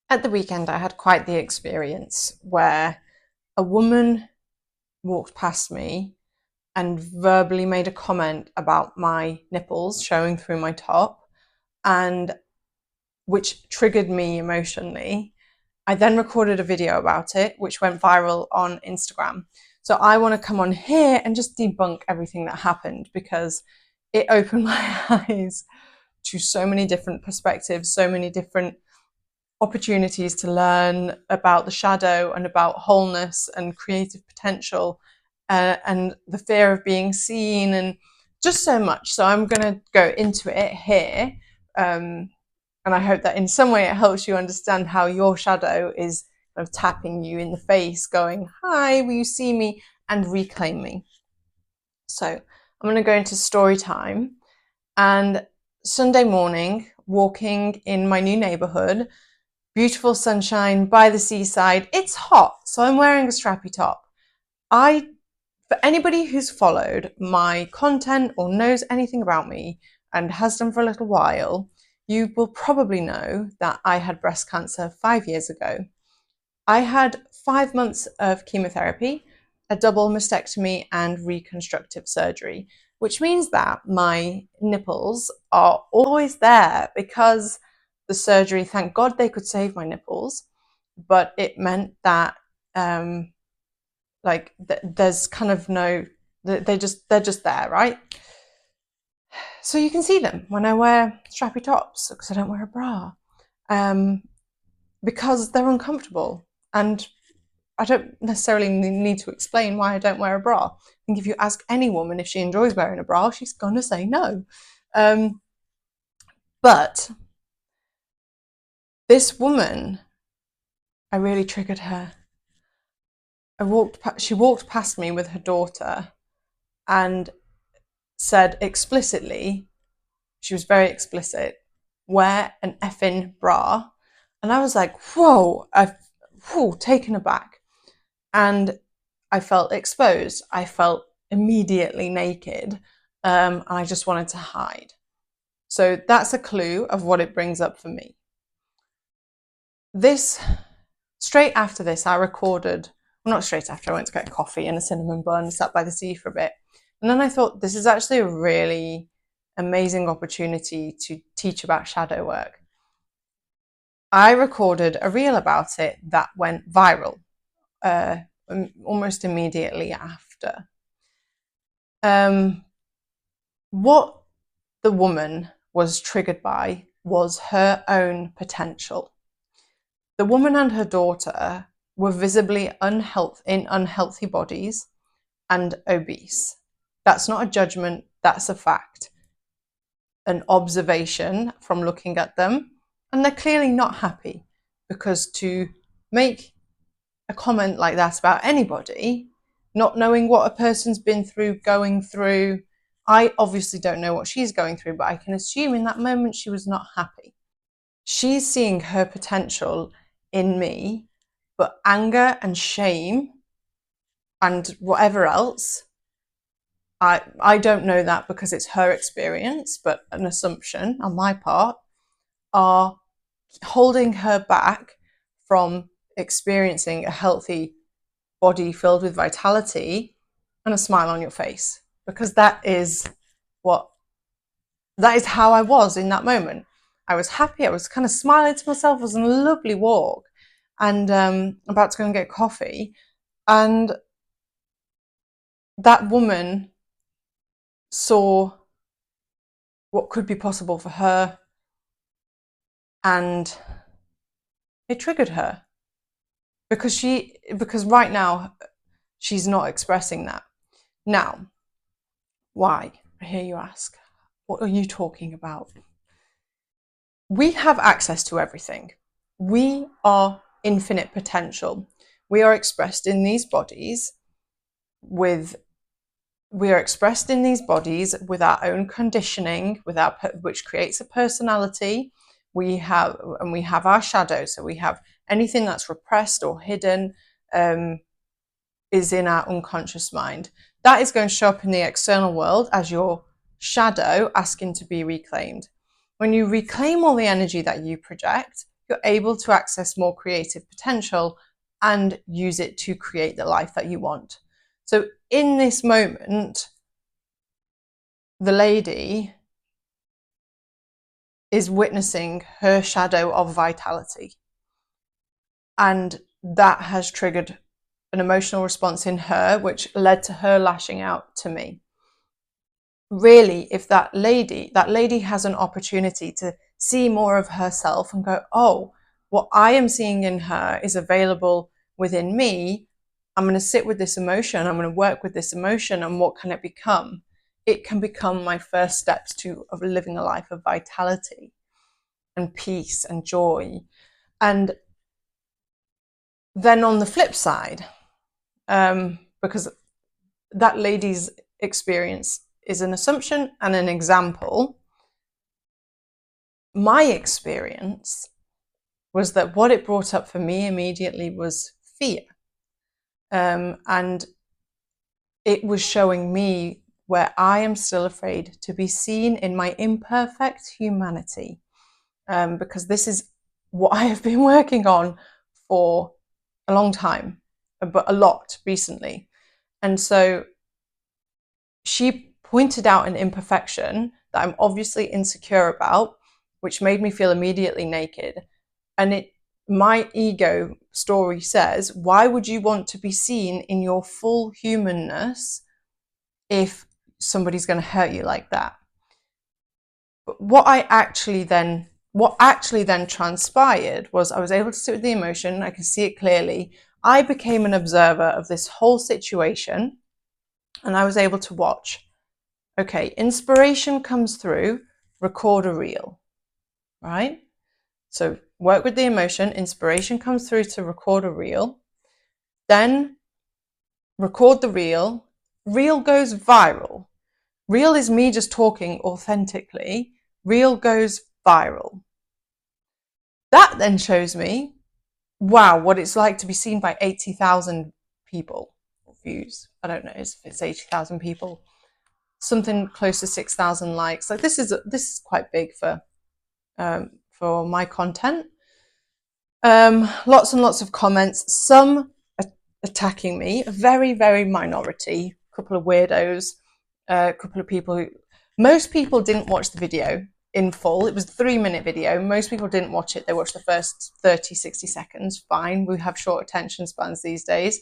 At the weekend, I had quite the experience where a woman walked past me and verbally made a comment about my nipples showing through my top, and which triggered me emotionally. I then recorded a video about it, which went viral on Instagram. So I want to come on here and just debunk everything that happened, because it opened my eyes to so many different perspectives, so many different opportunities to learn about the shadow and about wholeness and creative potential, and the fear of being seen, and just so much. So I'm going to go into it here. And I hope that in some way it helps you understand how your shadow is kind of tapping you in the face, going, "Hi, will you see me?" and reclaim me. So I'm going to go into story time. And Sunday morning, walking in my new neighborhood, beautiful sunshine by the seaside. It's hot, so I'm wearing a strappy top. For anybody who's followed my content or knows anything about me and has done for a little while, you will probably know that I had breast cancer 5 years ago. I had 5 months of chemotherapy, a double mastectomy, and reconstructive surgery, which means that my nipples are always there because the surgery, thank God they could save my nipples, but it meant that there's kind of no, they're just there, right? So you can see them when I wear strappy tops because I don't wear a bra, because they're uncomfortable. And I don't necessarily need to explain why I don't wear a bra. I think if you ask any woman if she enjoys wearing a bra, she's going to say no. But this woman, I really triggered her. She walked past me with her daughter and said explicitly, she was very explicit, "Wear an effing bra." And I was like, whoa, taken aback. And I felt exposed. I felt immediately naked. And I just wanted to hide. So that's a clue of what it brings up for me. Straight after this, I recorded, well, not straight after, I went to get a coffee and a cinnamon bun, sat by the sea for a bit. And then I thought, this is actually a really amazing opportunity to teach about shadow work. I recorded a reel about it that went viral almost immediately after. What the woman was triggered by was her own potential. The woman and her daughter were visibly in unhealthy bodies and obese. That's not a judgment, that's a fact. An observation from looking at them. And they're clearly not happy, because to make a comment like that about anybody, not knowing what a person's been through, going through, I obviously don't know what she's going through, but I can assume in that moment she was not happy. She's seeing her potential in me, but anger and shame and whatever else, I don't know that because it's her experience, but an assumption on my part, are holding her back from experiencing a healthy body filled with vitality and a smile on your face, because that is how I was in that moment. I was happy. I was kind of smiling to myself. It was a lovely walk, and about to go and get coffee. And that woman saw what could be possible for her, and it triggered her because right now she's not expressing that. Now, why? I hear you ask. What are you talking about? We have access to everything. We are infinite potential. We are expressed in these bodies with our own conditioning, which creates a personality. We have our shadow. So we have anything that's repressed or hidden is in our unconscious mind. That is going to show up in the external world as your shadow asking to be reclaimed. When you reclaim all the energy that you project, you're able to access more creative potential and use it to create the life that you want. So in this moment, the lady is witnessing her shadow of vitality. And that has triggered an emotional response in her, which led to her lashing out to me. Really, if that lady has an opportunity to see more of herself and go, oh, what I am seeing in her is available within me. I'm going to sit with this emotion. I'm going to work with this emotion. And what can it become? It can become my first steps of living a life of vitality and peace and joy. And then on the flip side, because that lady's experience is an assumption and an example, my experience was that what it brought up for me immediately was fear. And it was showing me where I am still afraid to be seen in my imperfect humanity, because this is what I have been working on for a long time, but a lot recently. And so she pointed out an imperfection that I'm obviously insecure about, which made me feel immediately naked. And my ego story says, why would you want to be seen in your full humanness if somebody's going to hurt you like that? But what actually then transpired was I was able to sit with the emotion. I could see it clearly. I became an observer of this whole situation, and I was able to watch. Okay, inspiration comes through, record a reel, right? So work with the emotion, inspiration comes through to record a reel, then record the reel, reel goes viral. Reel is me just talking authentically, reel goes viral. That then shows me, wow, what it's like to be seen by 80,000 people, views. I don't know if it's 80,000 people. Something close to 6,000 likes. Like this is quite big for my content. Lots and lots of comments, some attacking me, a very, very minority, a couple of weirdos, a couple of people who, most people didn't watch the video in full. It was a 3-minute video. Most people didn't watch it. They watched the first 30, 60 seconds. Fine. We have short attention spans these days.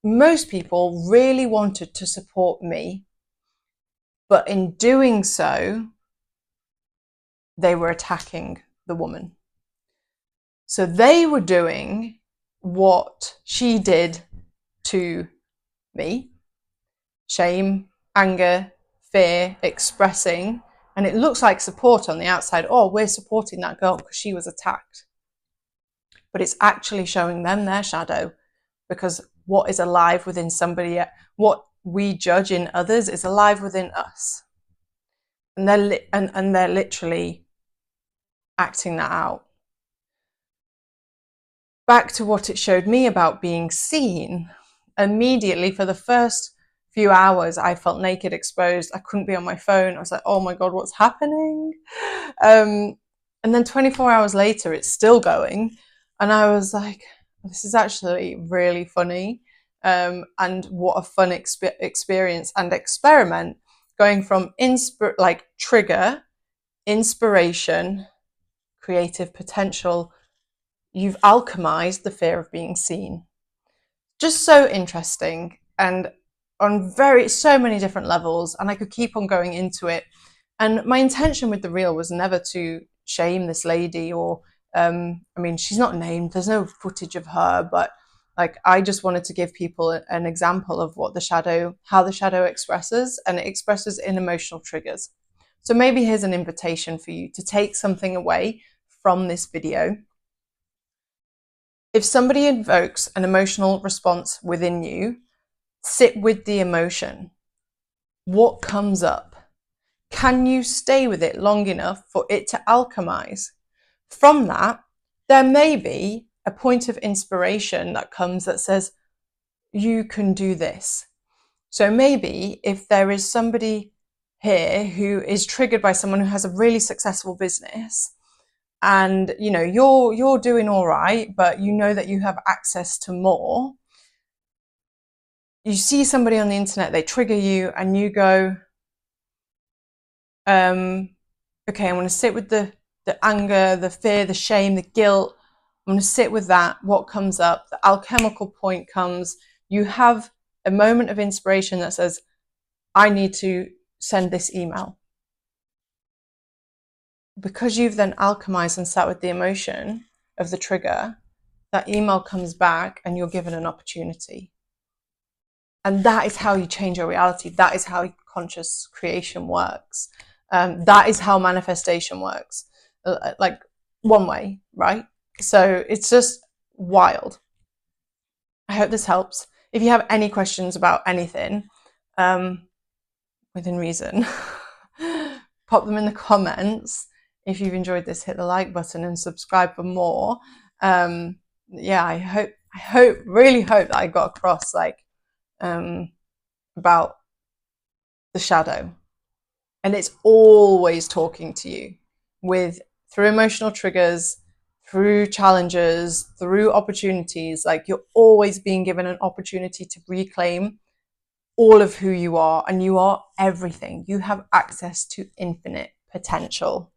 Most people really wanted to support me, but in doing so, they were attacking the woman. So they were doing what she did to me: shame, anger, fear, expressing. And it looks like support on the outside. Oh, we're supporting that girl because she was attacked. But it's actually showing them their shadow, because what is alive within somebody, what we judge in others, is alive within us. And they're literally acting that out. Back to what it showed me about being seen. Immediately, for the first few hours, I felt naked, exposed. I couldn't be on my phone. I was like, oh my God, what's happening? And then 24 hours later, it's still going. And I was like, this is actually really funny. And what a fun experience and experiment, going from trigger, inspiration, creative potential. You've alchemized the fear of being seen. Just so interesting, and on so many different levels, and I could keep on going into it. And my intention with the reel was never to shame this lady, or I mean, she's not named, there's no footage of her, but like, I just wanted to give people an example of how the shadow expresses, and it expresses in emotional triggers. So maybe here's an invitation for you to take something away from this video. If somebody invokes an emotional response within you, sit with the emotion. What comes up? Can you stay with it long enough for it to alchemize? From that, there may be a point of inspiration that comes that says, you can do this. So maybe if there is somebody here who is triggered by someone who has a really successful business, and you're doing all right, but you know that you have access to more. You see somebody on the internet, they trigger you, and you go, okay, I'm going to sit with the anger, the fear, the shame, the guilt. I'm going to sit with that. What comes up? The alchemical point comes. You have a moment of inspiration that says, I need to send this email. Because you've then alchemized and sat with the emotion of the trigger, that email comes back and you're given an opportunity. And that is how you change your reality. That is how conscious creation works. That is how manifestation works. Like one way, right? So it's just wild. I hope this helps. If you have any questions about anything, within reason, pop them in the comments. If you've enjoyed this, hit the like button and subscribe for more. Yeah, I really hope that I got across about the shadow. And it's always talking to you through emotional triggers, through challenges, through opportunities. Like, you're always being given an opportunity to reclaim all of who you are, and you are everything. You have access to infinite potential.